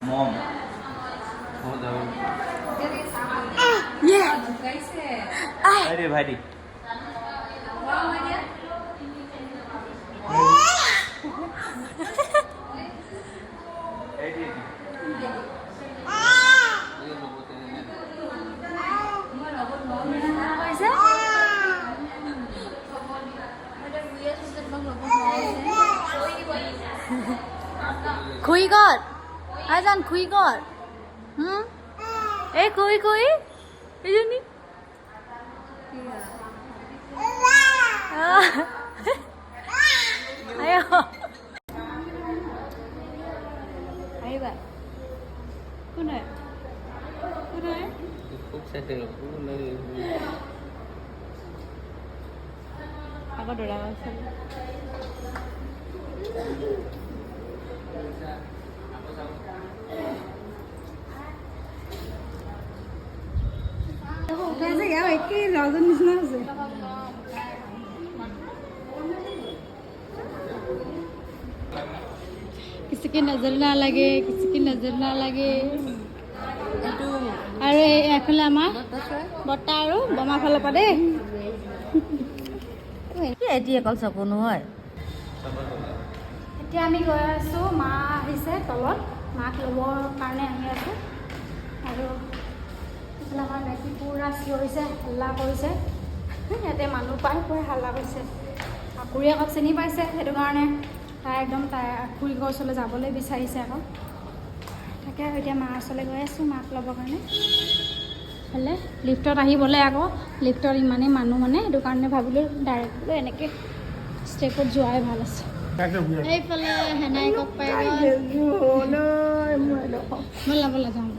Mom. Oh, the. Yeah. Bhai, bhai. Khui God. Ai dàn khui God. Ê khui khui. Cái gì nè? Ayo. Ayo bạn. Cô này. Cô này. Phúc sẽ được. Aku udah lama sih. कैसे क्या भाई कि राजन निस्ना से किसी की नजर ना लगे किसी की नजर ना लगे আৰু এফালে আমাৰ বৰ্তা আৰু বমা ফালৰ পৰা দেই এতিয়া অকল চপনো হয় এতিয়া আমি গৈ আছোঁ মা আহিছে তলত মাক ল'বৰ কাৰণে আহি আছোঁ আৰু এইফালে আমাৰ মেকী পূৰা চিঞৰিছে হাল্লা কৰিছে ইয়াতে মানুহ পাই পুৰা হাল্লা কৰিছে খুৰী আকৌ চিনি পাইছে সেইটো কাৰণে তাই একদম তাই খুৰীকৰ ওচৰলৈ যাবলৈ বিচাৰিছে আকৌ তাকে এতিয়া মাৰ ওচৰলৈ গৈ আছোঁ মাক ল'বৰ কাৰণে হ'লে লিফ্টত আহিবলৈ আকৌ লিফ্টত ইমানেই মানুহ মানে সেইটো কাৰণে ভাবিলোঁ ডাইৰেক্ট বোলো এনেকৈ ষ্টেপত যোৱাই ভাল আছে এইফালে হেনাইকক পাই ব'লা ব'লা যাওঁ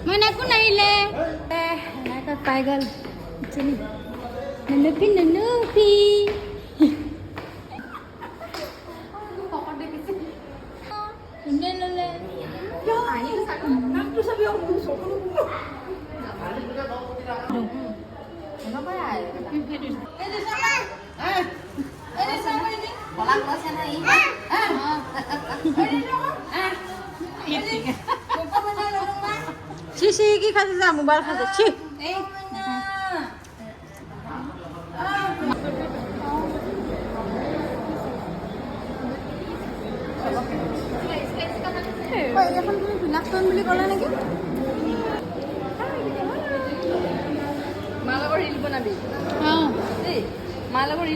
মই নাকো নাহিলে হেনাইকক পাই গ'ল ননুফি ননুফি কোনে ল'লে ছি কি খাইছে যা মোবাইল খাইছে ছি এখন তুমি বিলাস কৰিম বুলি ক'লা নেকি মাৰ লগত ৰিল বনাবি অঁ দেই মাৰ লগত ৰিল